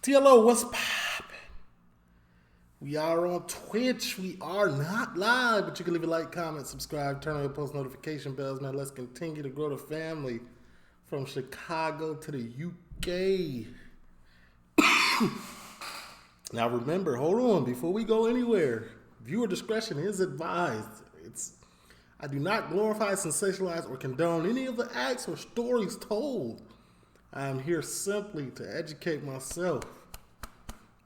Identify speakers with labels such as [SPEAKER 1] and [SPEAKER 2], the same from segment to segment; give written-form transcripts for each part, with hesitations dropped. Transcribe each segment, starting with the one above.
[SPEAKER 1] TLO, what's poppin'? We are on Twitch. We are not live, but you can leave a like, comment, subscribe, turn on your post notification bells, man. Let's continue to grow the family from Chicago to the UK. Now remember, hold on, before we go anywhere, viewer discretion is advised. I do not glorify, sensationalize, or condone any of the acts or stories told. I am here simply to educate myself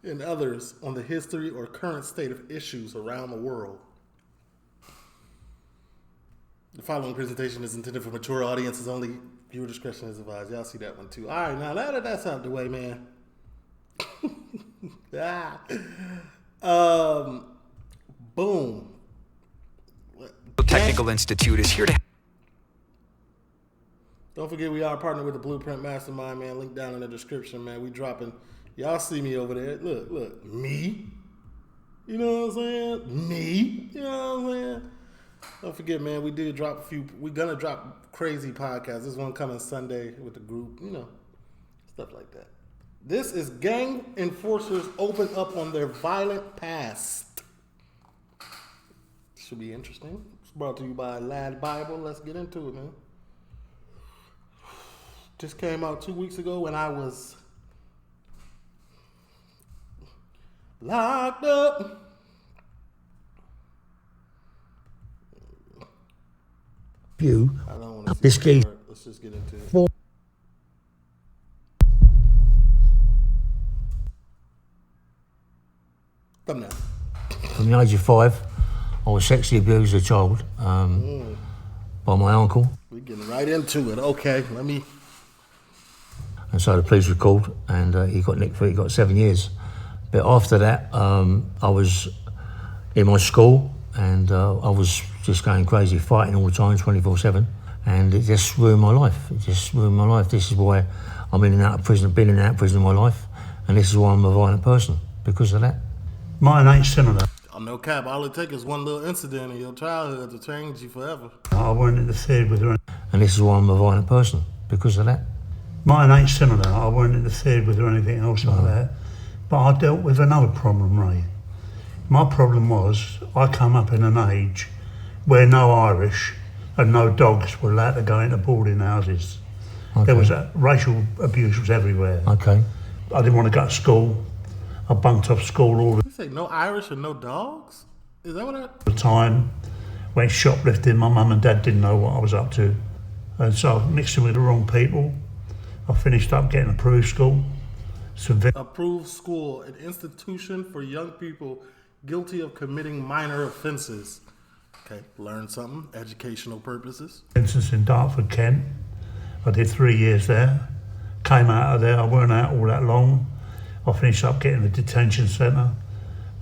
[SPEAKER 1] and others on the history or current state of issues around the world. The following presentation is intended for mature audiences only. Viewer discretion is advised. Y'all see that one too. All right, now that's out the way, man. Boom.
[SPEAKER 2] Technical Institute is here to...
[SPEAKER 1] Don't forget we are partnered with the Blueprint Mastermind, man. Link down in the description, man. We dropping... Y'all see me over there. Look. Me. You know what I'm saying? Me. You know what I'm saying? Don't forget, man, we did drop a few... We're going to drop crazy podcasts. This one coming Sunday with the group. You know, stuff like that. This is Gang Enforcers Open Up on Their Violent Past. Should be interesting. It's brought to you by Lad Bible. Let's get into it, man. Just came out 2 weeks ago when I was locked up.
[SPEAKER 3] You.
[SPEAKER 1] I don't want to
[SPEAKER 3] This case.
[SPEAKER 1] Let's just get into it. Thumbnail.
[SPEAKER 3] From the age of 5, I was sexually abused as a child by my uncle.
[SPEAKER 1] We're getting right into it. Okay, let me...
[SPEAKER 3] And so the police were called, and he got nicked for it. He got 7 years. But after that, I was in my school, and I was just going crazy, fighting all the time, 24/7, and it just ruined my life. This is why I'm in and out of prison, been in and out of prison in my life, and this is why I'm a violent person, because of that.
[SPEAKER 4] Mine ain't similar.
[SPEAKER 1] I'm no cap. All it takes is one little incident in your childhood to change you forever.
[SPEAKER 4] I weren't interfered with her.
[SPEAKER 3] And this is why I'm a violent person, because of that.
[SPEAKER 4] Mine ain't similar. I weren't interfered with or anything else like that. But I dealt with another problem, Ray. My problem was I come up in an age where no Irish and no dogs were allowed to go into boarding houses.
[SPEAKER 3] Okay.
[SPEAKER 4] There was racial abuse was everywhere.
[SPEAKER 3] Okay.
[SPEAKER 4] I didn't want to go to school. I bunked off school all
[SPEAKER 1] You say no Irish and no dogs? Is that what
[SPEAKER 4] the time. Went shoplifting. My mum and dad didn't know what I was up to. And so I mixed in with the wrong people. I finished up getting approved school.
[SPEAKER 1] Approved school, an institution for young people guilty of committing minor offenses. Okay, learn something, educational purposes.
[SPEAKER 4] For instance, in Dartford, Kent, I did 3 years there. Came out of there, I weren't out all that long. I finished up getting a detention centre.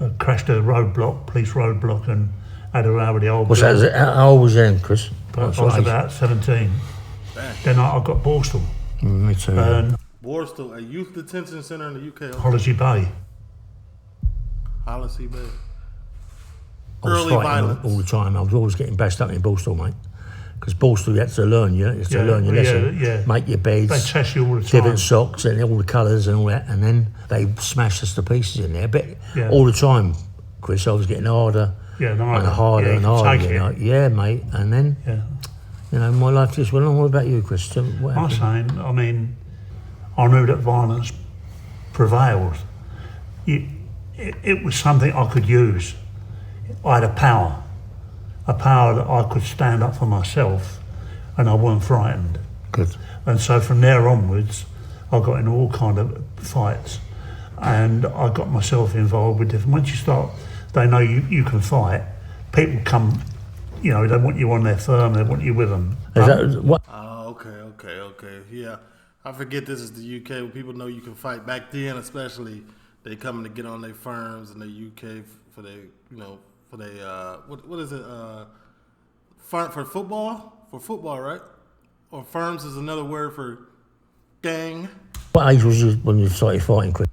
[SPEAKER 4] I crashed a roadblock, police roadblock, and had a row with the old
[SPEAKER 3] What's that? How old was you then, Chris?
[SPEAKER 4] I was about 17.
[SPEAKER 1] Dang.
[SPEAKER 4] Then I got Borstal.
[SPEAKER 3] Me too.
[SPEAKER 1] Borstal, a youth detention center in the UK.
[SPEAKER 4] Holliday Bay.
[SPEAKER 1] Holliday Bay.
[SPEAKER 3] I was
[SPEAKER 1] Early
[SPEAKER 3] fighting
[SPEAKER 1] violence.
[SPEAKER 3] all the time. I was always getting bashed up in Borstal, mate. Because Borstal, you had to learn, you had to learn your lesson.
[SPEAKER 4] Yeah.
[SPEAKER 3] Make your beds,
[SPEAKER 4] They test you all the time.
[SPEAKER 3] different socks and all the colours and all that. And then they smashed us to pieces in there. But
[SPEAKER 4] Yeah.
[SPEAKER 3] all the time, Chris, I was getting harder
[SPEAKER 4] Yeah, no,
[SPEAKER 3] and harder
[SPEAKER 4] yeah,
[SPEAKER 3] and
[SPEAKER 4] you
[SPEAKER 3] harder.
[SPEAKER 4] can take
[SPEAKER 3] You know?
[SPEAKER 4] it.
[SPEAKER 3] Yeah, mate. And then,
[SPEAKER 4] Yeah.
[SPEAKER 3] my life just went on. What about you, Chris? What
[SPEAKER 4] I'm
[SPEAKER 3] happened?
[SPEAKER 4] saying, I mean, I knew that violence prevailed. It was something I could use. I had a power that I could stand up for myself, and I weren't frightened.
[SPEAKER 3] Good.
[SPEAKER 4] And so from there onwards, I got into all kind of fights, and I got myself involved with different. Once you start, they know you can fight. People come, they want you on their firm, they want you with them.
[SPEAKER 3] Is that what?
[SPEAKER 1] Oh, okay. Yeah, I forget this is the UK where people know you can fight. Back then, especially, they coming to get on their firms in the UK for their, what is it? For football? For football, right? Or firms is another word for gang.
[SPEAKER 3] What age was you when you started fighting, Chris?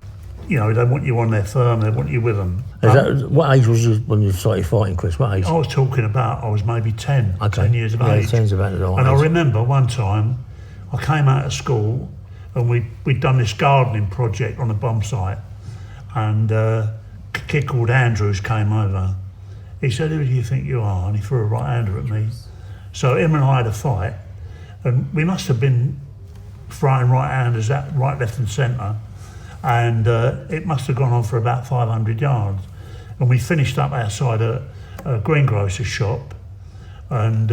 [SPEAKER 4] They want you on their firm, they want you with them.
[SPEAKER 3] What age was you when you started fighting, Chris? What age?
[SPEAKER 4] I was talking about, I was maybe 10 years of age.
[SPEAKER 3] 10's about the right
[SPEAKER 4] And
[SPEAKER 3] age.
[SPEAKER 4] I remember one time, I came out of school and we'd done this gardening project on a bomb site, and a kid called Andrews came over. He said, "Who do you think you are?" And he threw a right-hander at me. So him and I had a fight, and we must have been throwing right-handers at right, left and centre, and it must have gone on for about 500 yards. And we finished up outside a greengrocer's shop, and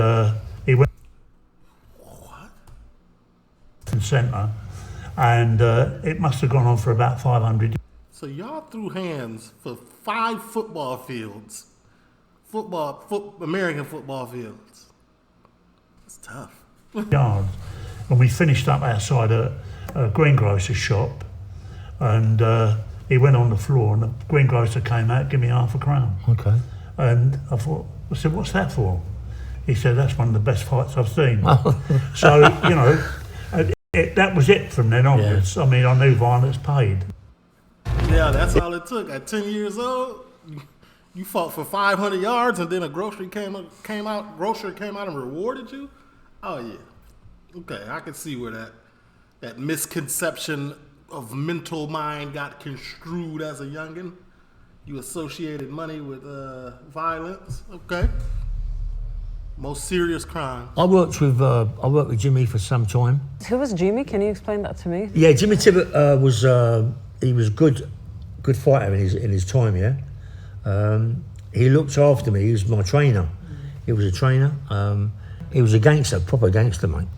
[SPEAKER 4] he went and centre, and it must have gone on for about 500 yards.
[SPEAKER 1] So y'all threw hands for 5 football fields. American football fields. It's tough.
[SPEAKER 4] Yards. And we finished up outside a greengrocer's shop, and he went on the floor, and the greengrocer came out, give me £0.50.
[SPEAKER 3] Okay.
[SPEAKER 4] And I said, "What's that for?" He said, "That's one of the best fights I've seen." So, you know, that was it from then onwards. I mean, I knew violence paid.
[SPEAKER 1] Yeah, that's all it took. At 10 years old, you fought for 500 yards, and then a grocer came out and rewarded you. Oh yeah. Okay, I can see where that misconception of mental mind got construed as a youngin'. You associated money with violence. Okay. Most serious crime.
[SPEAKER 3] I worked with Jimmy for some time.
[SPEAKER 2] Who was Jimmy? Can you explain that to me?
[SPEAKER 3] Yeah, Jimmy Tibbet was good fighter in his time. Yeah, he looked after me. He was my trainer. He was a trainer. He was a gangster, proper gangster, mate.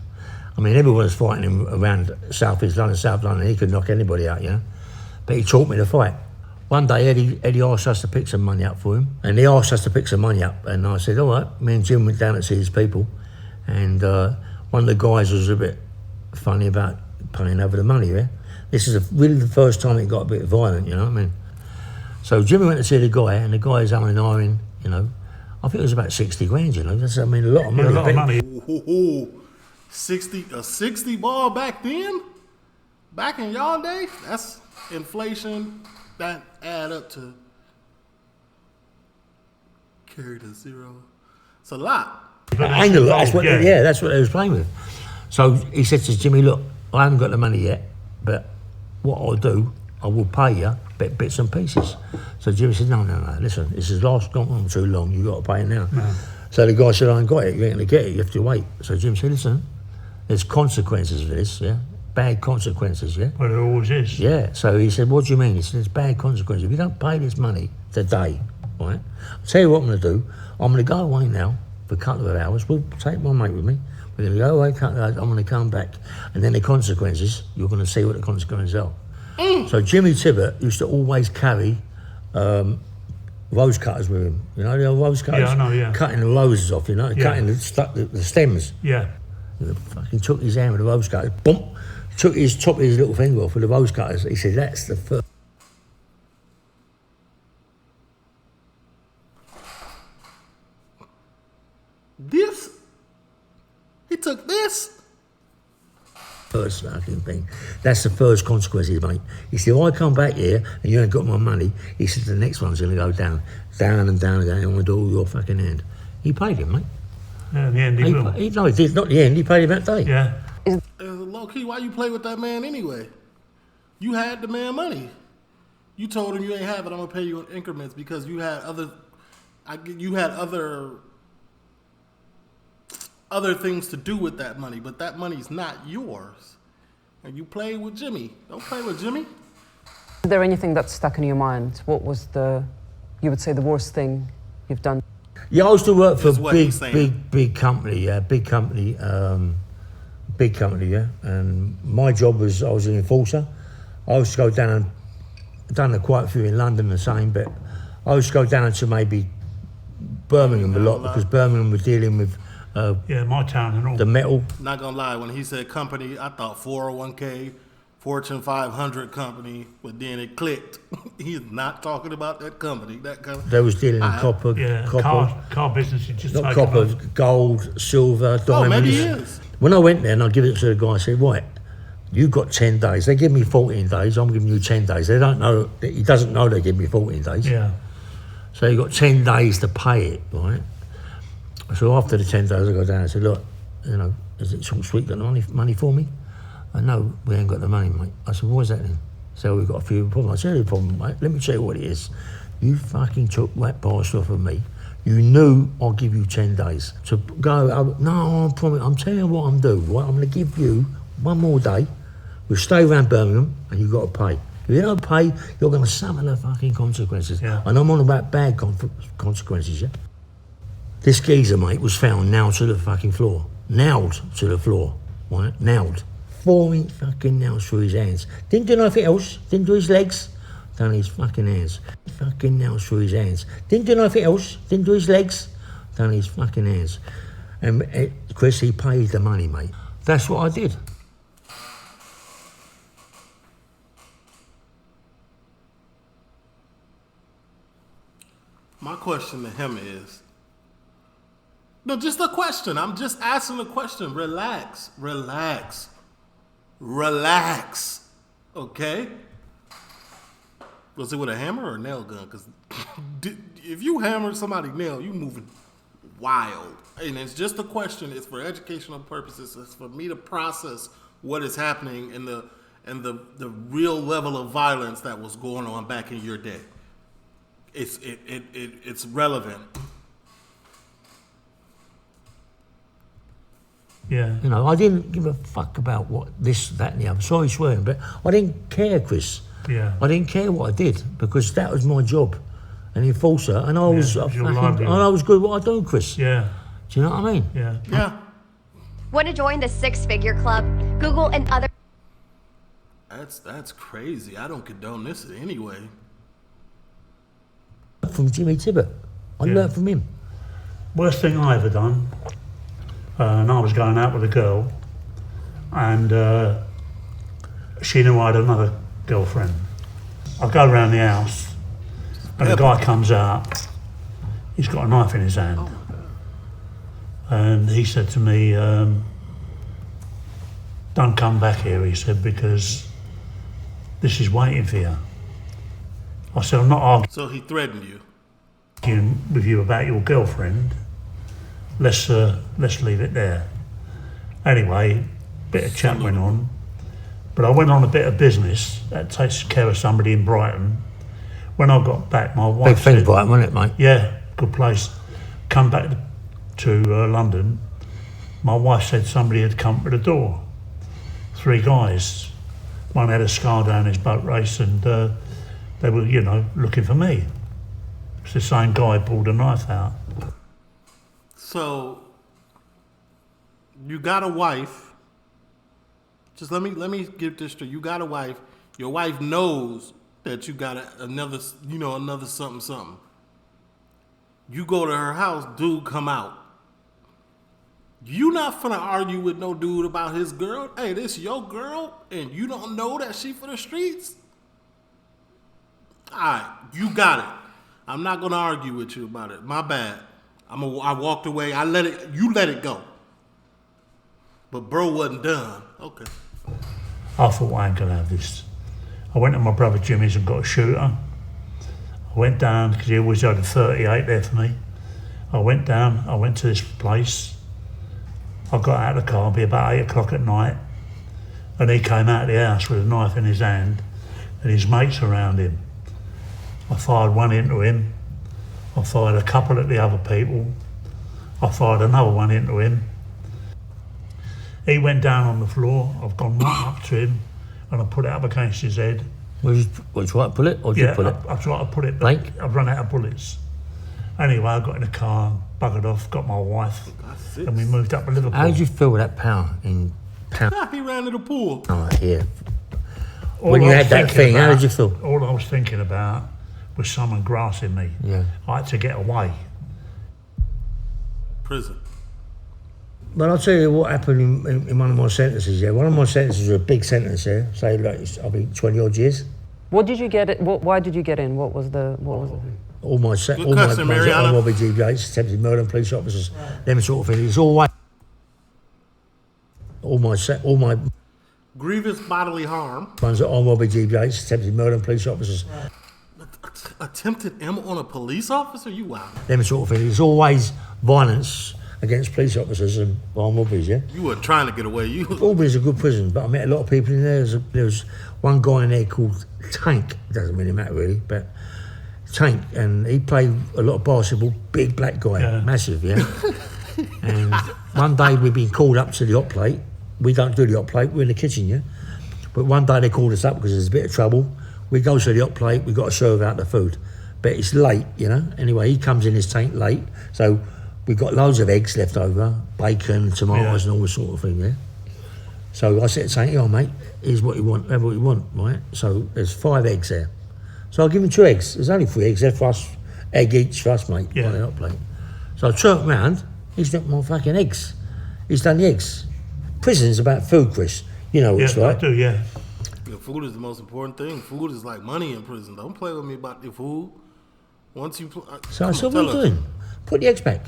[SPEAKER 3] I mean, everyone was fighting him around South East London, South London. He could knock anybody out, you know. But he taught me to fight. One day, Eddie asked us to pick some money up for him, and he asked us to pick some money up, and I said, "All right." Me and Jim went down to see his people, and one of the guys was a bit funny about paying over the money. Yeah, this is really the first time it got a bit violent, you know what I mean? So Jimmy went to see the guy, and the guy's owing, you know, I think it was about 60 grand, you know. That's, I mean, a lot of money.
[SPEAKER 4] Yeah, a lot of money.
[SPEAKER 1] Ooh, 60 ball back then? Back in y'all days? That's inflation. That add up to carry to zero. It's a lot.
[SPEAKER 3] Ain't a lot. That's what, yeah, that's what they was playing with. So he said to Jimmy, "Look, I haven't got the money yet, but what I'll do, I will pay you bits and pieces." So Jimmy said, no, listen, this has gone on too long, you've got to pay it now. No. So the guy said, "I ain't got it, you ain't going to get it, you have to wait." So Jim said, "Listen, there's consequences for this, yeah? Bad consequences, yeah?"
[SPEAKER 4] Well, there always is.
[SPEAKER 3] Yeah, so he said, "What do you mean?" He said, "There's bad consequences. If you don't pay this money today, right, I'll tell you what I'm going to do. I'm going to go away now for a couple of hours. We'll take my mate with me. We're going to go away, I'm going to come back. And then the consequences, you're going to see what the consequences are." So Jimmy Tibbet used to always carry rose cutters with him. You know, the old rose cutters?
[SPEAKER 4] Yeah, I know, yeah.
[SPEAKER 3] Cutting the roses off, you know, cutting the stems.
[SPEAKER 4] Yeah.
[SPEAKER 3] He fucking took his hand with the rose cutters, boom, took his top of his little finger off with the rose cutters. He said, "That's the first."
[SPEAKER 1] This? He took this?
[SPEAKER 3] First fucking thing. That's the first consequences, mate. He said, "If I come back here and you ain't got my money," he said, "the next one's going to go down and down and down. I'm going to do all your fucking hand." He paid him, mate.
[SPEAKER 4] Yeah, in the end he will.
[SPEAKER 3] No, he did. Not the end. He paid him that day.
[SPEAKER 4] Yeah.
[SPEAKER 1] Low key, why you play with that man anyway? You had the man money. You told him you ain't have it. I'm gonna pay you in increments because you had other things to do with that money, but that money's not yours. And you played with Jimmy. Don't play with Jimmy.
[SPEAKER 2] Is there anything that's stuck in your mind? What was you would say, the worst thing you've done?
[SPEAKER 3] Yeah, I used to work for a big company, yeah, big company, yeah. And my job was, I was an enforcer. I used to go down, I've done quite a few in London the same, but I used to go down to maybe Birmingham a lot because Birmingham was dealing with
[SPEAKER 4] my town and all.
[SPEAKER 3] The metal.
[SPEAKER 1] Not gonna lie, when he said company, I thought 401k, Fortune 500 company, but then it clicked. He's not talking about that company.
[SPEAKER 3] They was dealing in copper,
[SPEAKER 4] car business. Just
[SPEAKER 3] not copper, gold, silver, diamonds.
[SPEAKER 1] Oh, maybe he is.
[SPEAKER 3] When I went there and I give it to the guy, I said, "Right, you got 10 days. They give me 14 days. I'm giving you 10 days. They don't know. He doesn't know they give me 14 days.
[SPEAKER 4] Yeah.
[SPEAKER 3] So you got 10 days to pay it, right? So after the 10 days, I go down and said, "Look, you know, is it some sweet got money for me?" No, we ain't got the money, mate. I said, what's that then? So we've got a few problems. I said, the problem, mate, let me tell you what it is. You fucking took that bastard off of me. You knew I'll give you 10 days to go. No, I promise. I'm telling you what I'm doing. Right? I'm going to give you one more day. We'll stay around Birmingham and you've got to pay. If you don't pay, you're going to suffer the fucking consequences.
[SPEAKER 4] Yeah.
[SPEAKER 3] And I'm on about bad consequences, yeah? This geezer, mate, was found nailed to the fucking floor. Nailed to the floor, right? Nailed. 4-inch fucking nails through his hands. Didn't do nothing else. Didn't do his legs. Done his fucking hands. Fucking nails through his hands. Didn't do nothing else. Didn't do his legs. Done his fucking hands. And Chris, he paid the money, mate. That's what I did.
[SPEAKER 1] My question to him is, no, just a question. I'm just asking a question. Relax, relax, relax. Okay? Was it with a hammer or a nail gun? Because if you hammer somebody nail, you moving wild. And it's just a question. It's for educational purposes. It's for me to process what is happening and the real level of violence that was going on back in your day. It's relevant.
[SPEAKER 4] Yeah.
[SPEAKER 3] You know, I didn't give a fuck about what this, that, and the other. Sorry swearing, but I didn't care, Chris.
[SPEAKER 4] Yeah.
[SPEAKER 3] I didn't care what I did because that was my job, an enforcer, and I was
[SPEAKER 4] it was your
[SPEAKER 3] fucking,
[SPEAKER 4] livelihood.
[SPEAKER 3] and I was good at what I do, Chris.
[SPEAKER 4] Yeah.
[SPEAKER 3] Do you know what I mean?
[SPEAKER 4] Yeah.
[SPEAKER 1] Yeah.
[SPEAKER 5] Want to join the six-figure club? Google and other...
[SPEAKER 1] That's crazy. I don't condone this anyway.
[SPEAKER 3] From Jimmy Tibbet. I learned from him.
[SPEAKER 4] Worst thing I ever done, and I was going out with a girl, and she knew I had another girlfriend. I go around the house, and the guy comes out. He's got a knife in his hand. And he said to me, don't come back here, he said, because this is waiting for you. I said, I'm not
[SPEAKER 1] So he threatened you.
[SPEAKER 4] arguing with you about your girlfriend. Let's leave it there. Anyway, bit of chat went on, but I went on a bit of business that takes care of somebody in Brighton. When I got back, my wife
[SPEAKER 3] Big thing,
[SPEAKER 4] said,
[SPEAKER 3] Brighton, wasn't it, mate?
[SPEAKER 4] yeah, good place. Come back to London. My wife said somebody had come to the door. 3 guys. One had a scar down his boat race, and they were, you know, looking for me. It's the same guy who pulled a knife out.
[SPEAKER 1] So you got a wife. Just let me get this straight. You got a wife. Your wife knows that you got another something. You go to her house, dude come out. You not finna argue with no dude about his girl. Hey, this your girl, and you don't know that she for the streets? All right, you got it. I'm not gonna argue with you about it. My bad. I walked away. You let it go. But bro wasn't done. Okay.
[SPEAKER 4] I thought, I ain't gonna have this. I went to my brother Jimmy's and got a shooter. I went down, because he always had a 38 there for me. I went down, I went to this place. I got out of the car, it'd be about 8 o'clock at night, and he came out of the house with a knife in his hand, and his mates around him. I fired one into him. I fired a couple at the other people. I fired another one into him. He went down on the floor. I've gone right up to him, and I put it up against his head.
[SPEAKER 3] What, you try to pull it, or did you pull it?
[SPEAKER 4] I tried to put it, but
[SPEAKER 3] Blank?
[SPEAKER 4] I've run out of bullets. Anyway, I got in the car, buggered off, got my wife, and we moved up to Liverpool.
[SPEAKER 3] How did you feel with that power in town?
[SPEAKER 1] He ran to the pool.
[SPEAKER 3] Oh, yeah.
[SPEAKER 4] All
[SPEAKER 3] When you
[SPEAKER 4] I
[SPEAKER 3] had
[SPEAKER 4] was
[SPEAKER 3] that
[SPEAKER 4] thinking
[SPEAKER 3] thing, how
[SPEAKER 4] about-
[SPEAKER 3] did you feel?
[SPEAKER 4] All I was thinking about was someone grassing me.
[SPEAKER 3] Yeah.
[SPEAKER 4] I had to get away.
[SPEAKER 1] Prison.
[SPEAKER 3] But I'll tell you what happened in one of my sentences, yeah. One of my sentences was a big sentence, yeah. Say, like, I'll be 20 odd years.
[SPEAKER 2] What did you get? Why did you get in? What was the?
[SPEAKER 3] All my
[SPEAKER 1] Good question, Mariana.
[SPEAKER 3] all my GBHs, attempted murder and police officers, them sort of things. It's always all my
[SPEAKER 1] Grievous bodily harm.
[SPEAKER 3] ones that all my GBHs, attempted murder and police officers,
[SPEAKER 1] Attempted M on a police officer? You wow.
[SPEAKER 3] them sort of things. It's always violence against police officers and armed robberies, yeah?
[SPEAKER 1] You weren't trying to get away. You
[SPEAKER 3] Albany's a good prison, but I met a lot of people in there. There was one guy in there called Tank. It doesn't really matter, really, but Tank, and he played a lot of basketball. Big black guy, massive, yeah? And one day we'd been called up to the hot plate. We don't do the hot plate, we're in the kitchen, yeah? But one day they called us up because there's a bit of trouble. We go to the hot plate, we got to serve out the food. But it's late, you know? Anyway, he comes in his tank late, so we've got loads of eggs left over, bacon, tomatoes and all this sort of thing, yeah? So I said to Tank, oh mate, here's what you want, have what you want, right? So there's 5 eggs there. So I'll give him 2 eggs. There's only 3 eggs there for us, egg each for us, mate, on the hot plate. So I turned round, he's got my fucking eggs. He's done the eggs. Prison's about food, Chris. You know what it's like.
[SPEAKER 4] I do, yeah.
[SPEAKER 1] Food is the most important thing. Food is like money in prison. Don't play with me about your food. Once you...
[SPEAKER 3] So I said, what are you doing? Put the eggs back.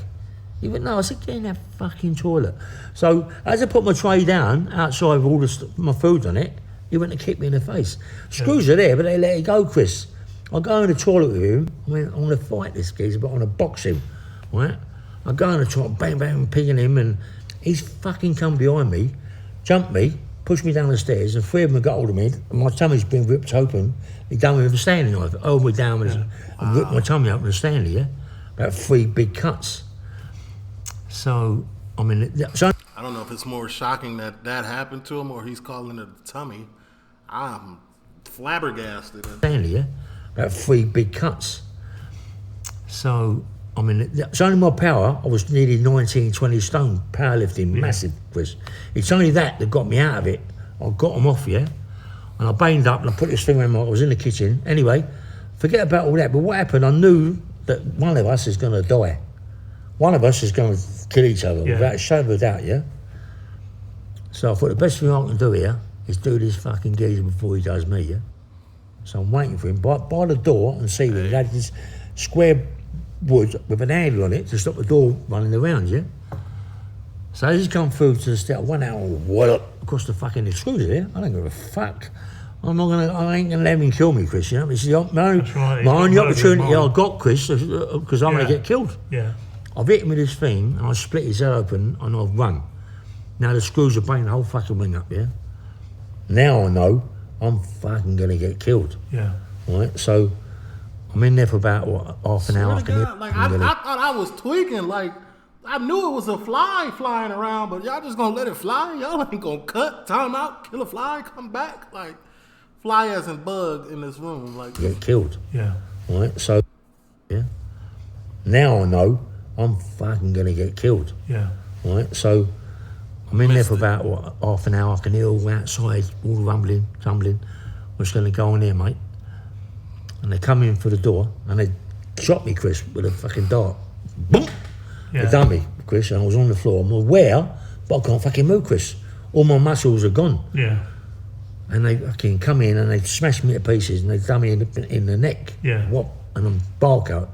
[SPEAKER 3] He went, no. I said, get in that fucking toilet. So as I put my tray down, outside with all my food on it, he went to kick me in the face. Screws are there, but they let it go, Chris. I go in the toilet with him. I went, I'm going to fight this geezer, but I'm going to box him, right? I go in the toilet, bang, bang, picking him, and he's fucking come behind me, jumped me, pushed me down the stairs, and 3 of them got hold of me, and my tummy's been ripped open. He done me with a Stanley knife, held me down and ripped my tummy up with a Stanley, yeah? About 3 big cuts. So, I mean...
[SPEAKER 1] I don't know if it's more shocking that happened to him or he's calling it a tummy. I'm flabbergasted.
[SPEAKER 3] Stanley, yeah? About 3 big cuts. So, I mean, it's only my power. I was nearly 19, 20 stone, powerlifting, massive, Chris. It's only that got me out of it. I got him off, yeah? And I banged up and I put this thing around I was in the kitchen. Anyway, forget about all that. But what happened, I knew that one of us is going to die. One of us is going to kill each other, without a shadow of a doubt, yeah? So I thought the best thing I can do here is do this fucking geezer before he does me, yeah? So I'm waiting for him by the door and see him. He had this square wood with an handle on it to stop the door running around, yeah? So as he's come through to the step, I went out and wallop across the fucking screws there. I don't give a fuck. I ain't gonna let him kill me, Chris, you know? This is my only opportunity I got, Chris, because I'm gonna get killed.
[SPEAKER 4] Yeah.
[SPEAKER 3] I've hit him with this thing and I split his head open and I've run. Now the screws are banging the whole fucking wing up, yeah? Now I know I'm fucking gonna get killed.
[SPEAKER 4] Yeah.
[SPEAKER 3] Right? So I'm in there for about, half an hour.
[SPEAKER 1] I thought I was tweaking. Like, I knew it was a fly flying around, but y'all just gonna let it fly? Y'all ain't gonna cut, time out, kill a fly, come back? Like, fly as in bug in this room. Like,
[SPEAKER 3] get killed.
[SPEAKER 4] Yeah.
[SPEAKER 3] Right? So, yeah. Now I know I'm fucking gonna get killed.
[SPEAKER 4] Yeah.
[SPEAKER 3] Right? So I'm in there for about, half an hour. I can hear all outside, all rumbling, tumbling. What's gonna go on here, mate? And they come in for the door and they shot me, Chris, with a fucking dart. Boom!
[SPEAKER 4] Yeah.
[SPEAKER 3] They done me, Chris, and I was on the floor. I'm aware, but I can't fucking move, Chris. All my muscles are gone.
[SPEAKER 4] Yeah.
[SPEAKER 3] And they fucking come in and they smashed me to pieces and they done me in the neck.
[SPEAKER 4] Yeah.
[SPEAKER 3] What? And I'm Barcoat.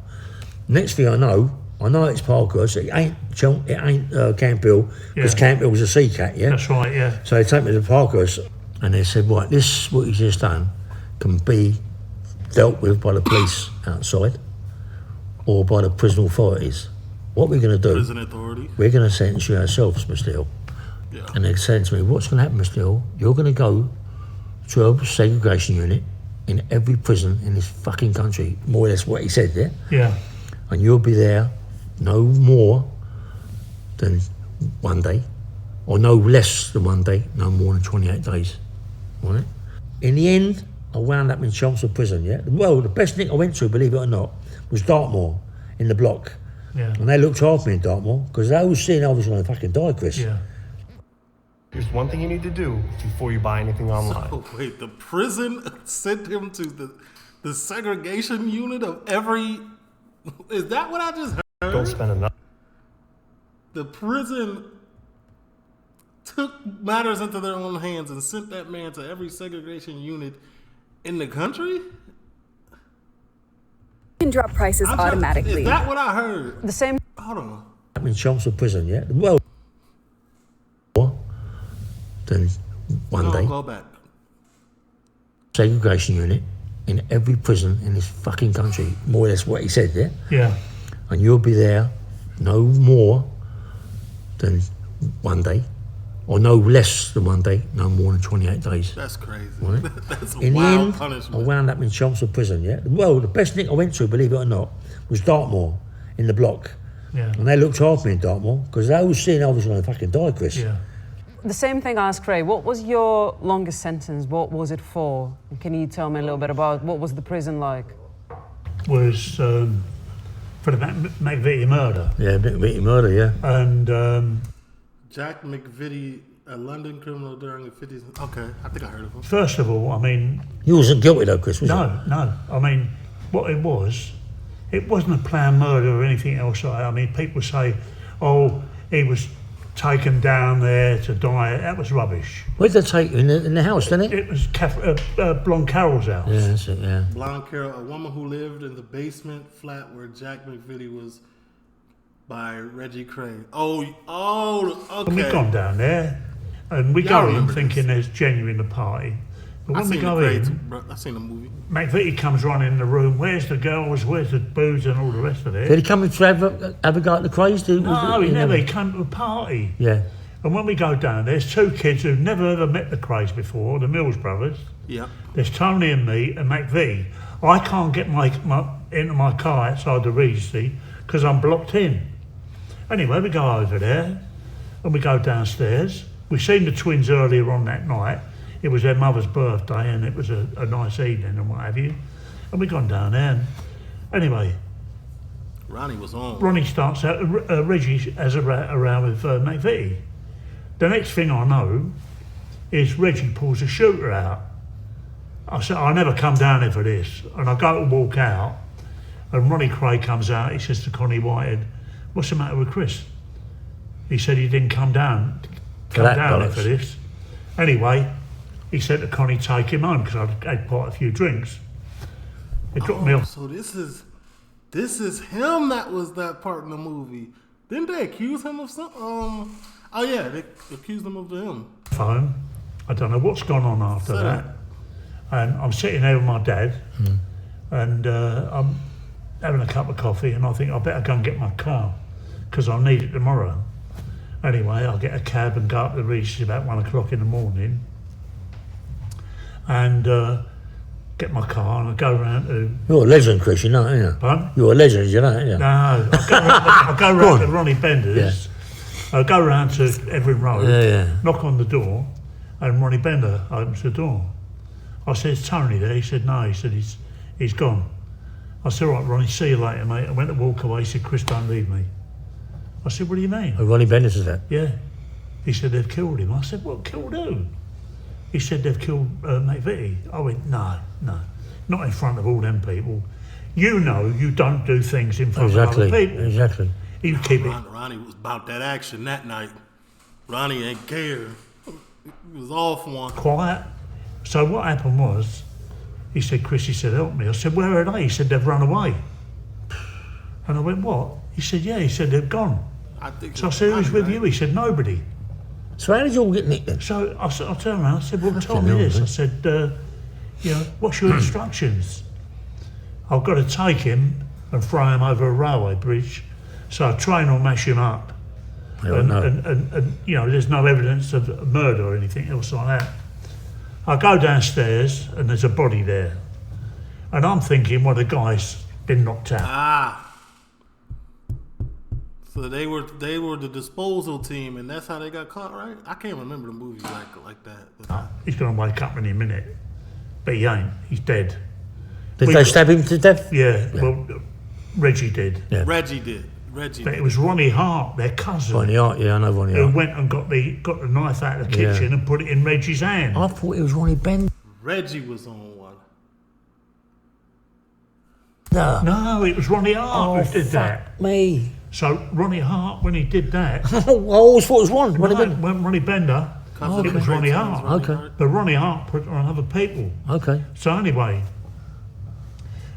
[SPEAKER 3] Next thing I know it's Parkhurst. It ain't Camp Hill, because Camp Hill was a sea cat, yeah?
[SPEAKER 4] That's right, yeah.
[SPEAKER 3] So they take me to Parkhurst and they said, right, this, what you just done, can be dealt with by the police outside or by the prison authorities. What we're going to do,
[SPEAKER 1] prison authority,
[SPEAKER 3] we're going to sentence you ourselves, Mr. Hill.
[SPEAKER 1] Yeah.
[SPEAKER 3] And they said to me, what's going to happen, Mr. Hill? You're going to go to a segregation unit in every prison in this fucking country. More or less what he said, yeah?
[SPEAKER 4] Yeah.
[SPEAKER 3] And you'll be there no more than 1 day, or no less than 1 day, no more than 28 days, right? In the end, I wound up in Chelmsford prison, yeah? Well, the best thing I went to, believe it or not, was Dartmoor, in the block.
[SPEAKER 4] Yeah.
[SPEAKER 3] And they looked after me in Dartmoor, because they all seen I was going to fucking die, Chris.
[SPEAKER 4] Yeah.
[SPEAKER 6] Here's one thing you need to do before you buy anything online.
[SPEAKER 1] So, wait, the prison sent him to the segregation unit of every... Is that what I just heard?
[SPEAKER 6] Don't spend enough.
[SPEAKER 1] The prison took matters into their own hands and sent that man to every segregation unit in the country?
[SPEAKER 7] You can drop prices automatically.
[SPEAKER 1] Is that what I heard?
[SPEAKER 2] The same.
[SPEAKER 1] Hold on.
[SPEAKER 3] I'm in Chelmsford prison, yeah? Well, than 1 day.
[SPEAKER 1] Go back.
[SPEAKER 3] Segregation unit in every prison in this fucking country. More or less what he said, yeah?
[SPEAKER 4] Yeah.
[SPEAKER 3] And you'll be there no more than 1 day, or no less than 1 day, no more than 28 days.
[SPEAKER 1] That's crazy.
[SPEAKER 3] Right?
[SPEAKER 1] That's a
[SPEAKER 3] In the
[SPEAKER 1] wild
[SPEAKER 3] end,
[SPEAKER 1] punishment.
[SPEAKER 3] I wound up in Chelmsford Prison, yeah? Well, the best nick I went to, believe it or not, was Dartmoor, in the block.
[SPEAKER 4] Yeah.
[SPEAKER 3] And they looked after me in Dartmoor, because they always seen I was going to fucking die, Chris.
[SPEAKER 4] Yeah.
[SPEAKER 2] The same thing I asked Kray. What was your longest sentence? What was it for? Can you tell me a little bit about what was the prison like?
[SPEAKER 4] Was for the McVitie murder.
[SPEAKER 3] Yeah, McVitie murder, yeah.
[SPEAKER 4] And
[SPEAKER 1] Jack McVitie, a London criminal during the 50s. Okay, I think I heard of him.
[SPEAKER 4] first of all, I mean,
[SPEAKER 3] You wasn't guilty though, Chris, was you?
[SPEAKER 4] no. I mean, what it wasn't a planned murder or anything else. I mean, people say, oh, he was taken down there to die. That was rubbish.
[SPEAKER 3] Where did they take you? In the house, didn't it?
[SPEAKER 4] It was Blonde Carroll's house.
[SPEAKER 3] Yeah, that's it, yeah.
[SPEAKER 1] Blonde Carol, a woman who lived in the basement flat where Jack McVitie was by Reggie Kray. Oh, okay.
[SPEAKER 4] And we've gone down there, and we
[SPEAKER 1] Y'all
[SPEAKER 4] go in
[SPEAKER 1] remember
[SPEAKER 4] thinking
[SPEAKER 1] this.
[SPEAKER 4] there's genuine a party. But
[SPEAKER 1] I
[SPEAKER 4] when we
[SPEAKER 1] seen
[SPEAKER 4] go
[SPEAKER 1] the Kray
[SPEAKER 4] in,
[SPEAKER 1] too, bro. I seen the movie.
[SPEAKER 4] McVitie comes running in the room. Where's the girls? Where's the booze and all the rest of
[SPEAKER 3] Did
[SPEAKER 4] it?
[SPEAKER 3] he come in to have a go at the craze?
[SPEAKER 4] No, he never. He came to a party.
[SPEAKER 3] Yeah.
[SPEAKER 4] And when we go down, there's two kids who've never ever met the Krays before, the Mills brothers.
[SPEAKER 1] Yeah.
[SPEAKER 4] There's Tony and me and McVie. I can't get my into my car outside the Regency because I'm blocked in. Anyway, we go over there and we go downstairs. We've seen the twins earlier on that night. It was their mother's birthday and it was a nice evening and what have you. And we gone down there. And anyway,
[SPEAKER 1] Ronnie was on.
[SPEAKER 4] Ronnie starts out, Reggie has a round with McVitie. The next thing I know is Reggie pulls a shooter out. I said, I never come down here for this. And I go to walk out, and Ronnie Kray comes out. He says to Connie Whitehead, what's the matter with Chris? He said he didn't come down here for this. Anyway, he said to Connie, take him home, because I'd had quite a few drinks. They dropped me off.
[SPEAKER 1] So this is him that was that part in the movie. Didn't they accuse him of something? Oh yeah, they accused him of him.
[SPEAKER 4] Phone. I don't know what's gone on after
[SPEAKER 1] Set
[SPEAKER 4] that.
[SPEAKER 1] up.
[SPEAKER 4] And I'm sitting there with my dad, and I'm having a cup of coffee, and I think I better go and get my car because I'll need it tomorrow. Anyway, I'll get a cab and go up the Regis about 1 o'clock in the morning, and get my car, and I go round to.
[SPEAKER 3] You're a legend, Chris, you know, aren't you?
[SPEAKER 4] Pardon?
[SPEAKER 3] You're a legend, you know, aren't you?
[SPEAKER 4] No, I go round to Ronnie Bender's.
[SPEAKER 3] Yeah.
[SPEAKER 4] I go round to Evelyn Road,
[SPEAKER 3] Yeah.
[SPEAKER 4] knock on the door, and Ronnie Bender opens the door. I said, is Tony there? He said, no. He said, he's gone. I said, all right, Ronnie, see you later, mate. I went to walk away. He said, Chris, don't leave me. I said, what do you mean?
[SPEAKER 3] Oh, Ronnie Bendis is that?
[SPEAKER 4] Yeah. He said, they've killed him. I said, what, killed who? He said, they've killed McVitie. I went, no, not in front of all them people. You know you don't do things in front of other people.
[SPEAKER 3] Exactly.
[SPEAKER 4] You keep it.
[SPEAKER 1] Ronnie was about that action that night. Ronnie ain't care. He was off one.
[SPEAKER 4] Quiet. So what happened was, he said, Chris, he said, help me. I said, where are they? He said, they've run away. And I went, what? He said, yeah. He said, they've gone. So I said, who's with you? He said, nobody.
[SPEAKER 3] So how did you all get nicked then?
[SPEAKER 4] So I turned around, I said, well, tell me this. I said, what's your instructions? I've got to take him and throw him over a railway bridge. So a train will mash him up. And there's no evidence of murder or anything else like that. I go downstairs and there's a body there. And I'm thinking, well, the guy's been knocked out.
[SPEAKER 1] So they were the disposal team, and that's how they got caught, right? I can't remember the movie like that. But
[SPEAKER 4] He's going to wake up any minute. But he ain't. He's dead.
[SPEAKER 3] Did they stab him to death?
[SPEAKER 4] Yeah, well, Reggie did.
[SPEAKER 3] Yeah.
[SPEAKER 1] Reggie did.
[SPEAKER 4] But it was Ronnie Hart, their cousin.
[SPEAKER 3] Ronnie Hart, yeah, I know Ronnie
[SPEAKER 4] who
[SPEAKER 3] Hart.
[SPEAKER 4] went and got the knife out of the kitchen and put it in Reggie's hand.
[SPEAKER 3] I thought it was Ronnie Bender.
[SPEAKER 1] Reggie was on one.
[SPEAKER 4] No, it was Ronnie Hart who did that.
[SPEAKER 3] Me.
[SPEAKER 4] So Ronnie Hart, when he did that,
[SPEAKER 3] I always thought it was Ron.
[SPEAKER 4] when Ronnie Bender, it was Ronnie Hart.
[SPEAKER 3] Okay.
[SPEAKER 4] But Ronnie Hart put it on other people.
[SPEAKER 3] Okay.
[SPEAKER 4] So anyway,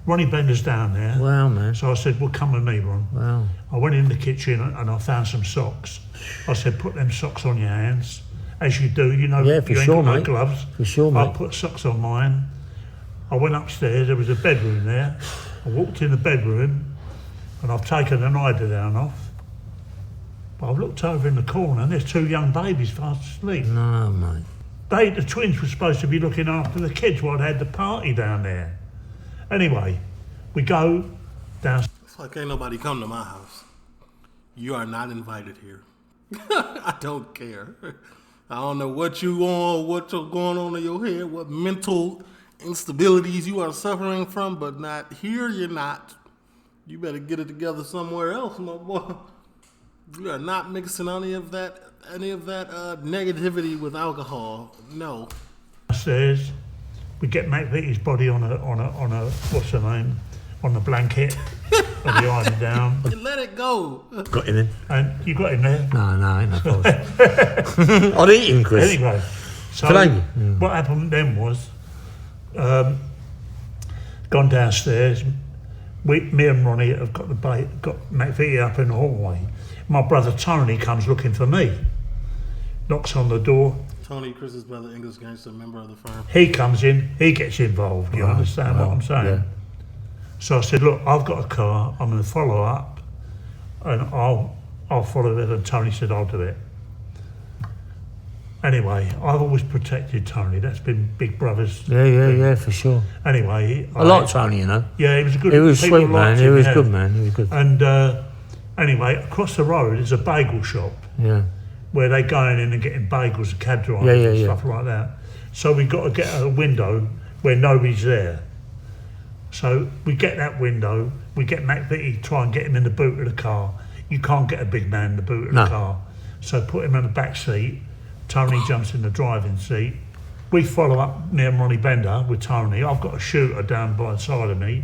[SPEAKER 4] Ronnie Bender's down there.
[SPEAKER 3] Wow, man.
[SPEAKER 4] So I said, well, come with me, Ron.
[SPEAKER 3] Wow.
[SPEAKER 4] I went in the kitchen and I found some socks. I said, put them socks on your hands. As you do, you know,
[SPEAKER 3] Yeah, for
[SPEAKER 4] you ain't
[SPEAKER 3] sure,
[SPEAKER 4] got no
[SPEAKER 3] mate.
[SPEAKER 4] gloves.
[SPEAKER 3] For sure,
[SPEAKER 4] I
[SPEAKER 3] mate.
[SPEAKER 4] put socks on mine. I went upstairs, there was a bedroom there. I walked in the bedroom and I've taken an eiderdown off. But I've looked over in the corner and there's 2 young babies fast asleep.
[SPEAKER 3] No, mate.
[SPEAKER 4] The twins were supposed to be looking after the kids while they had the party down there. Anyway, we go down.
[SPEAKER 1] It's like ain't nobody come to my house. You are not invited here. I don't care. I don't know what you on, what's going on in your head, what mental instabilities you are suffering from, but not here. You're not. You better get it together somewhere else, my boy. You are not mixing any of that negativity with alcohol. No.
[SPEAKER 4] Upstairs, we get McVitie's body on a what's her name, on the blanket, and we hide him down.
[SPEAKER 1] You let it go.
[SPEAKER 3] Got him in.
[SPEAKER 4] And you got him there.
[SPEAKER 3] No, ain't no problem. I'd eat him, Chris.
[SPEAKER 4] Anyway, so what happened then was, gone downstairs. Me and Ronnie have got McVitie up in the hallway. My brother Tony comes looking for me. Knocks on the door.
[SPEAKER 1] Tony, Chris's brother, English gangster, member of the firm.
[SPEAKER 4] He comes in, he gets involved. You understand what I'm saying?
[SPEAKER 3] Yeah.
[SPEAKER 4] So I said, look, I've got a car, I'm going to follow up, and I'll follow it. And Tony said, I'll do it. Anyway, I've always protected Tony. That's been Big Brother's thing.
[SPEAKER 3] Yeah, for sure.
[SPEAKER 4] Anyway,
[SPEAKER 3] I like Tony, you know.
[SPEAKER 4] Yeah, he was a good.
[SPEAKER 3] He was
[SPEAKER 4] people
[SPEAKER 3] sweet, man.
[SPEAKER 4] liked
[SPEAKER 3] He
[SPEAKER 4] him,
[SPEAKER 3] was
[SPEAKER 4] yeah.
[SPEAKER 3] good, man. He was good.
[SPEAKER 4] And anyway, across the road is a bagel shop.
[SPEAKER 3] Yeah.
[SPEAKER 4] Where they going in and getting bagels and cab drivers and stuff like that. So we got to get a window where nobody's there. So we get that window, we get McVitie, try and get him in the boot of the car. You can't get a big man in the boot of the car. So put him in the back seat, Tony jumps in the driving seat. We follow up near Ronnie Bender with Tony. I've got a shooter down by the side of me.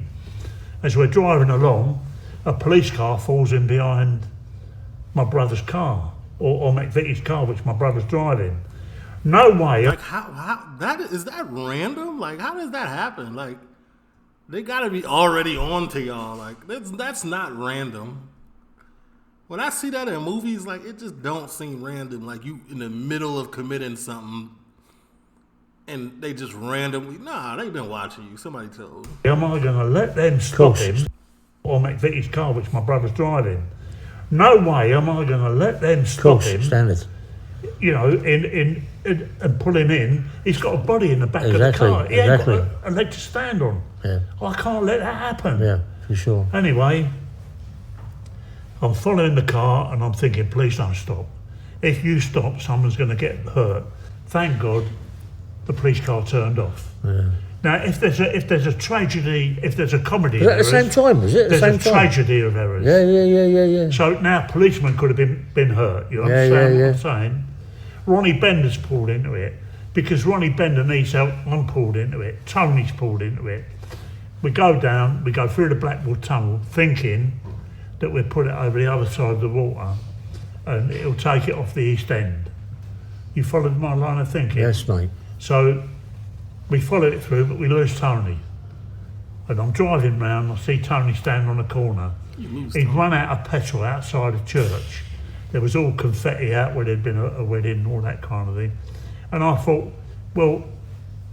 [SPEAKER 4] As we're driving along, a police car falls in behind my brother's car. Or McVitie's car, which my brother's driving. No way.
[SPEAKER 1] Like how is that random? Like how does that happen? Like they gotta be already on to y'all. Like that's not random. When I see that in movies, like it just don't seem random. Like you in the middle of committing something, and they just randomly. Nah, they've been watching you. Somebody told.
[SPEAKER 4] Am I going to let them stop him? Or McVitie's car, which my brother's driving. No way am I going to let them stop him.
[SPEAKER 3] Standard.
[SPEAKER 4] You know, and pull him in. He's got a body in the back of the car. He ain't got a leg to stand on.
[SPEAKER 3] Yeah.
[SPEAKER 4] I can't let that happen.
[SPEAKER 3] Yeah, for sure.
[SPEAKER 4] Anyway, I'm following the car and I'm thinking, please don't stop. If you stop, someone's going to get hurt. Thank God, the police car turned off.
[SPEAKER 3] Yeah.
[SPEAKER 4] Now, if there's a tragedy, if there's a comedy,
[SPEAKER 3] Was it at the same time? Was it at the same time?
[SPEAKER 4] There's a tragedy of errors.
[SPEAKER 3] Yeah.
[SPEAKER 4] So now policemen could have been hurt. You understand what I'm saying? Ronnie Bender's pulled into it because Ronnie Bender needs help. I'm pulled into it. Tony's pulled into it. We go down. We go through the Blackwood Tunnel, thinking that we'll put it over the other side of the water, and it'll take it off the East End. You followed my line of thinking?
[SPEAKER 3] Yes, mate.
[SPEAKER 4] So we followed it through, but we lose Tony. And I'm driving round, I see Tony standing on the corner. He'd run out of petrol outside the church. There was all confetti out where there'd been a wedding and all that kind of thing. And I thought, well,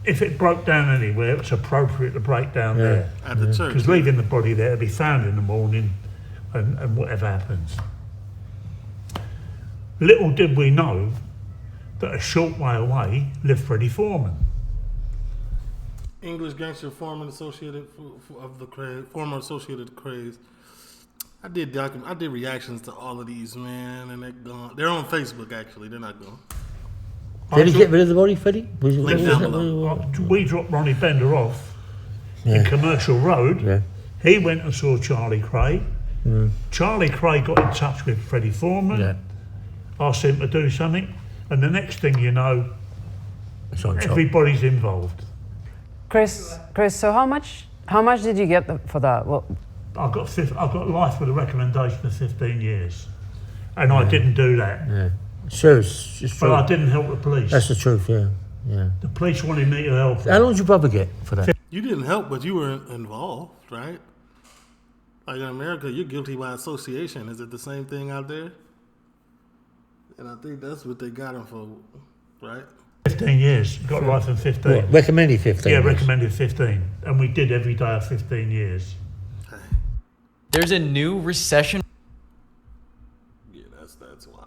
[SPEAKER 4] if it broke down anywhere, it's appropriate to break down there.
[SPEAKER 1] At the church.
[SPEAKER 4] Because leaving the body there, it'll be found in the morning and whatever happens. Little did we know that a short way away lived Freddie Foreman.
[SPEAKER 1] English gangster, former associated of the Kray, former associated Krays. I did reactions to all of these, man, and they're gone. They're on Facebook, actually. They're not gone.
[SPEAKER 3] Did he get rid of the body, Freddie?
[SPEAKER 1] Link down below.
[SPEAKER 4] We dropped Ronnie Bender off in Commercial Road.
[SPEAKER 3] Yeah.
[SPEAKER 4] He went and saw Charlie Kray. Charlie Kray got in touch with Freddie Foreman, asked him to do something, and the next thing you know, everybody's involved.
[SPEAKER 2] Chris, so how much did you get for that? Well,
[SPEAKER 4] I got life with a recommendation of 15 years, and I didn't do that.
[SPEAKER 3] Yeah. Sure, it's true.
[SPEAKER 4] But I didn't help the police.
[SPEAKER 3] That's the truth, yeah.
[SPEAKER 4] The police wanted me to help them.
[SPEAKER 3] How long did your brother get for that?
[SPEAKER 1] You didn't help, but you were involved, right? Like in America, you're guilty by association. Is it the same thing out there? And I think that's what they got him for, right?
[SPEAKER 4] 15 years. Got life in 15.
[SPEAKER 3] What, recommended 15?
[SPEAKER 4] Yeah,
[SPEAKER 3] years?
[SPEAKER 4] recommended 15. And we did every day of 15 years.
[SPEAKER 8] There's a new recession.
[SPEAKER 1] Yeah, that's why.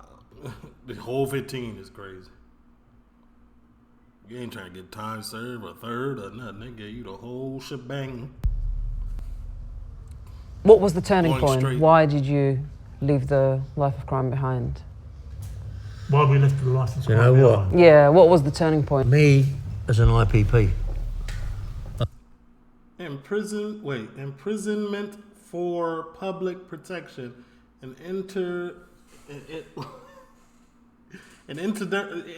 [SPEAKER 1] The whole 15 is crazy. You ain't trying to get time served or third or nothing. They gave you the whole shebang.
[SPEAKER 2] What was the turning
[SPEAKER 1] Going
[SPEAKER 2] point?
[SPEAKER 1] straight.
[SPEAKER 2] Why did you leave the life of crime behind?
[SPEAKER 4] Why we left the life of
[SPEAKER 3] Do you know
[SPEAKER 4] crime
[SPEAKER 3] what?
[SPEAKER 4] behind?
[SPEAKER 2] Yeah, what was the turning point?
[SPEAKER 3] Me as an IPP.
[SPEAKER 1] Imprisonment for public protection, an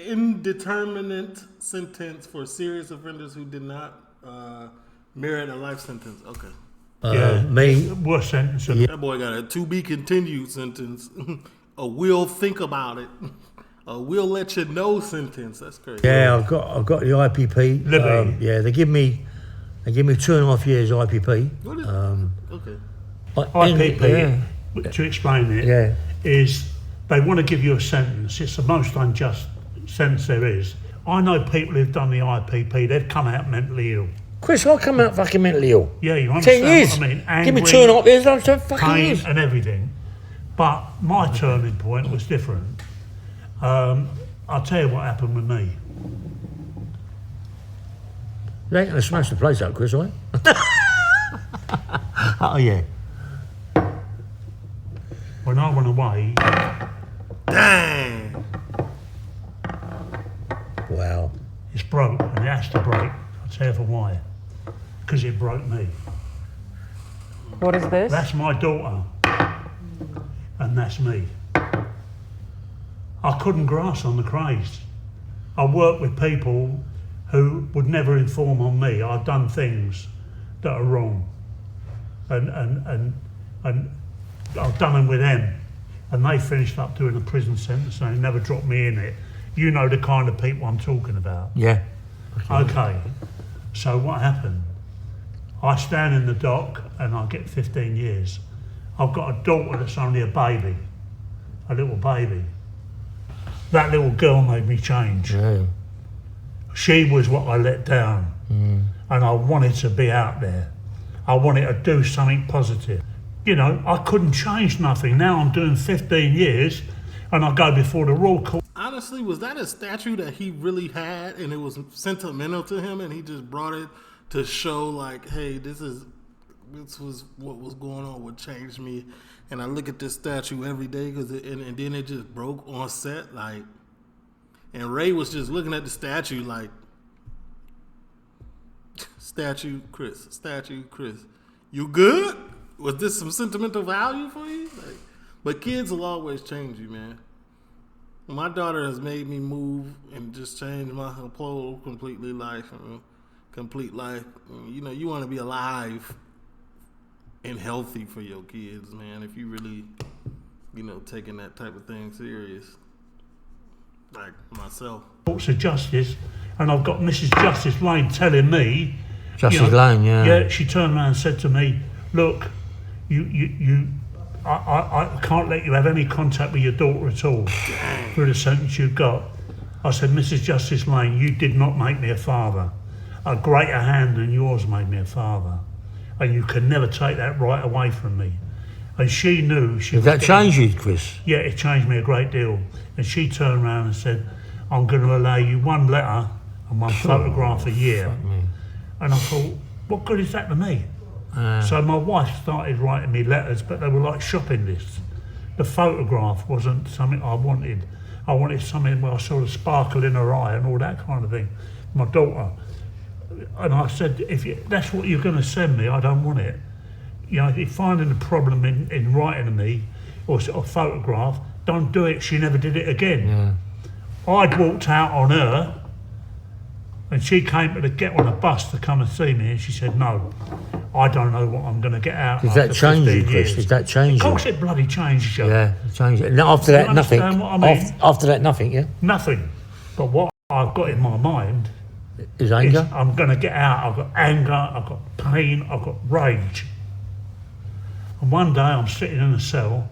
[SPEAKER 1] indeterminate sentence for serious offenders who did not merit a life sentence. Okay.
[SPEAKER 3] Me,
[SPEAKER 4] Worst sentence.
[SPEAKER 1] That boy got a to be continued sentence. A we'll think about it. A we'll let you know sentence. That's crazy.
[SPEAKER 3] yeah, I've got the IPP.
[SPEAKER 4] Liberty.
[SPEAKER 3] Yeah, they give me 2.5 years IPP.
[SPEAKER 1] What is okay.
[SPEAKER 4] IPP, to explain it,
[SPEAKER 3] Yeah.
[SPEAKER 4] is they want to give you a sentence. It's the most unjust sentence there is. I know people who've done the IPP, they've come out mentally ill.
[SPEAKER 3] Chris, I come out fucking mentally ill.
[SPEAKER 4] Yeah, you
[SPEAKER 3] 10
[SPEAKER 4] understand
[SPEAKER 3] years.
[SPEAKER 4] what I mean?
[SPEAKER 3] Give me
[SPEAKER 4] Angry,
[SPEAKER 3] 2.5 years, I'm so fucking
[SPEAKER 4] pain
[SPEAKER 3] years.
[SPEAKER 4] and everything. But my turning point was different. I'll tell you what happened with me.
[SPEAKER 3] You ain't gonna smash the place up, Chris, right? Oh yeah.
[SPEAKER 4] When I went away,
[SPEAKER 1] Dang.
[SPEAKER 3] Wow.
[SPEAKER 4] it's broke and it has to break. I'll tell you for why. Because it broke me.
[SPEAKER 2] What is this?
[SPEAKER 4] That's my daughter. And that's me. I couldn't grasp on the craze. I worked with people who would never inform on me. I've done things that are wrong. And I've done them with them. And they finished up doing a prison sentence and they never dropped me in it. You know the kind of people I'm talking about.
[SPEAKER 3] Yeah.
[SPEAKER 4] Okay, so what happened? I stand in the dock and I get 15 years. I've got a daughter that's only a baby, a little baby. That little girl made me change.
[SPEAKER 3] Yeah.
[SPEAKER 4] She was what I let down. And I wanted to be out there. I wanted to do something positive. You know, I couldn't change nothing. Now I'm doing 15 years and I go before the Royal Court.
[SPEAKER 1] Honestly, was that a statue that he really had and it was sentimental to him and he just brought it to show like, hey, this was what was going on, what changed me, and I look at this statue every day and then it just broke on set, like, and Ray was just looking at the statue like, statue Chris, you good? Was this some sentimental value for you? Like, but kids will always change you, man. My daughter has made me move and just change my whole complete life. You know, you want to be alive and healthy for your kids, man. If you really, you know, taking that type of thing serious, like myself.
[SPEAKER 4] Courts of Justice, and I've got Mrs. Justice Lane telling me.
[SPEAKER 3] Justice Lane, yeah.
[SPEAKER 4] Yeah, she turned around and said to me, "Look, I can't let you have any contact with your daughter at all through the sentence you've got." I said, "Mrs. Justice Lane, you did not make me a father. A greater hand than yours made me a father, and you can never take that right away from me." And she knew she.
[SPEAKER 3] Did that change you, Chris?
[SPEAKER 4] Yeah, it changed me a great deal. And she turned around and said, "I'm going to allow you one letter and one photograph a year." And I thought, what good is that to me? So my wife started writing me letters, but they were like shopping lists. The photograph wasn't something I wanted. I wanted something where I saw the sparkle in her eye and all that kind of thing. My daughter. And I said, if that's what you're going to send me, I don't want it. You know, if you're finding a problem in writing to me or a photograph, don't do it. She never did it again.
[SPEAKER 3] Yeah.
[SPEAKER 4] I'd walked out on her and she came to get on a bus to come and see me and she said, "No, I don't know what I'm going to get out."
[SPEAKER 3] Did that change you, Chris? Did that change you?
[SPEAKER 4] Of course it bloody changes you.
[SPEAKER 3] Yeah, it changed it. Now, after that,
[SPEAKER 4] You
[SPEAKER 3] nothing.
[SPEAKER 4] understand what I mean?
[SPEAKER 3] After that, nothing, yeah?
[SPEAKER 4] Nothing. But what I've got in my mind
[SPEAKER 3] Is anger?
[SPEAKER 4] is I'm going to get out. I've got anger, I've got pain, I've got rage. And one day I'm sitting in a cell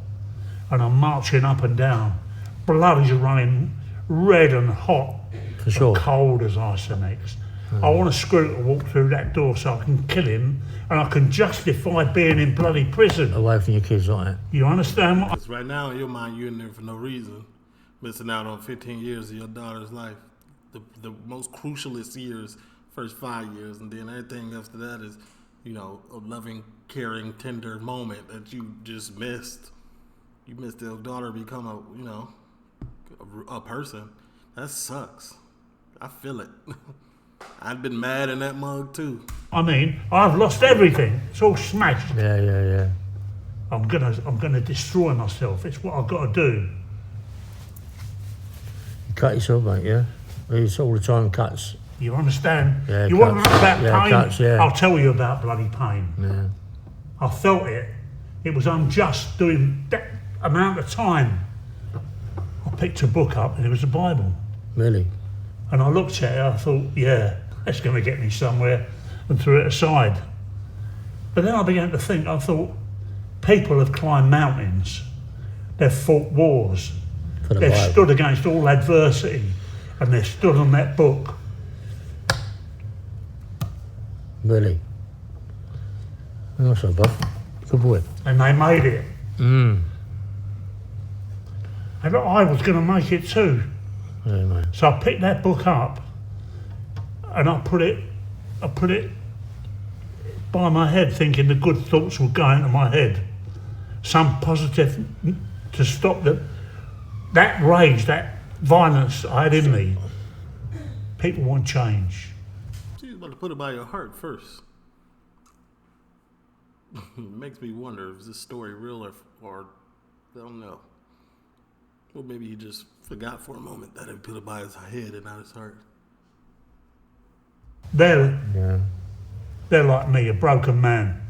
[SPEAKER 4] and I'm marching up and down. Blood is running red and hot,
[SPEAKER 3] For sure.
[SPEAKER 4] cold as arsenics. I want a screw to walk through that door so I can kill him and I can justify being in bloody prison.
[SPEAKER 3] Away from your kids like that.
[SPEAKER 4] You understand what?
[SPEAKER 1] Because right now in your mind, you're in there for no reason. Missing out on 15 years of your daughter's life. The most crucialest years, first 5 years, and then everything after that is, you know, a loving, caring, tender moment that you just missed. You missed your daughter become a, you know, a person. That sucks. I feel it. I've been mad in that mug too.
[SPEAKER 4] I mean, I've lost everything. It's all smashed.
[SPEAKER 3] Yeah.
[SPEAKER 4] I'm gonna destroy myself. It's what I've got to do.
[SPEAKER 3] You cut yourself, mate, yeah? It's all the time cuts.
[SPEAKER 4] You understand?
[SPEAKER 3] Yeah,
[SPEAKER 4] you want to know about
[SPEAKER 3] Yeah,
[SPEAKER 4] pain?
[SPEAKER 3] cuts, yeah.
[SPEAKER 4] I'll tell you about bloody pain.
[SPEAKER 3] Yeah.
[SPEAKER 4] I felt it. It was unjust doing that amount of time. I picked a book up and it was the Bible.
[SPEAKER 3] Really?
[SPEAKER 4] And I looked at it, I thought, yeah, that's going to get me somewhere, and threw it aside. But then I began to think, I thought, people have climbed mountains, they've fought wars, they've
[SPEAKER 3] Bible.
[SPEAKER 4] stood against all adversity, and they've stood on that book.
[SPEAKER 3] Really? That's so buff. Good boy.
[SPEAKER 4] And they made it.
[SPEAKER 3] Mm.
[SPEAKER 4] And I was going to make it too.
[SPEAKER 3] Yeah, mate.
[SPEAKER 4] So I picked that book up and I put it by my head, thinking the good thoughts would go into my head. Some positive to stop that rage, that violence I had in me. People want change.
[SPEAKER 1] So you're about to put it by your heart first. It makes me wonder, is this story real or I don't know. Or maybe he just forgot for a moment that he put it by his head and not his heart.
[SPEAKER 4] They're
[SPEAKER 3] Yeah.
[SPEAKER 4] like me, a broken man.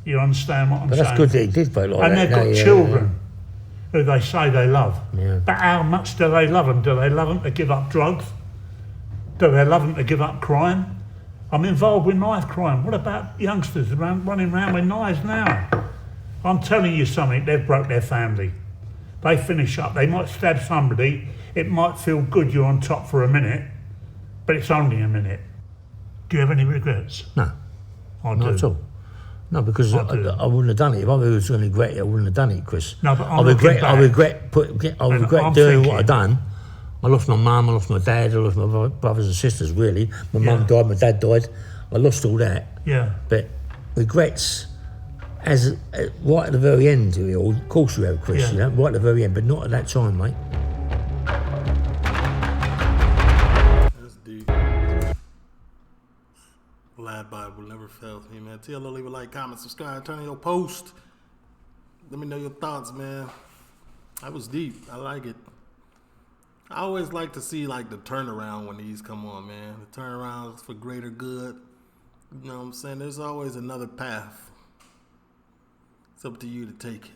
[SPEAKER 4] You understand what I'm
[SPEAKER 3] But
[SPEAKER 4] saying?
[SPEAKER 3] that's good that he did vote like
[SPEAKER 4] And
[SPEAKER 3] that.
[SPEAKER 4] they've got children who they say they love.
[SPEAKER 3] Yeah.
[SPEAKER 4] But how much do they love them? Do they love them to give up drugs? Do they love them to give up crime? I'm involved with knife crime. What about youngsters running around with knives now? I'm telling you something, they've broke their family. They finish up, they might stab somebody, it might feel good you're on top for a minute, but it's only a minute. Do you have any regrets?
[SPEAKER 3] No,
[SPEAKER 4] I
[SPEAKER 3] not
[SPEAKER 4] do.
[SPEAKER 3] at all. No, because I wouldn't have done it. If I was going to regret it, I wouldn't have done it, Chris.
[SPEAKER 4] No, but
[SPEAKER 3] I regret
[SPEAKER 4] I'm
[SPEAKER 3] regret
[SPEAKER 4] I'm
[SPEAKER 3] doing
[SPEAKER 4] thinking-
[SPEAKER 3] what I've done. I lost my mum, I lost my dad, I lost my brothers and sisters, really. My mum died, my dad died. I lost all that.
[SPEAKER 4] Yeah.
[SPEAKER 3] But regrets, as right at the very end of it all, of course you have, Chris,
[SPEAKER 4] Yeah.
[SPEAKER 3] you know, right at the very end, but not at that time, mate.
[SPEAKER 1] That's deep. Glad Bible never fails me, man. TLO, leave a like, comment, subscribe, turn on your post. Let me know your thoughts, man. That was deep. I like it. I always like to see like the turnaround when these come on, man. The turnaround is for greater good. You know what I'm saying? There's always another path. It's up to you to take it.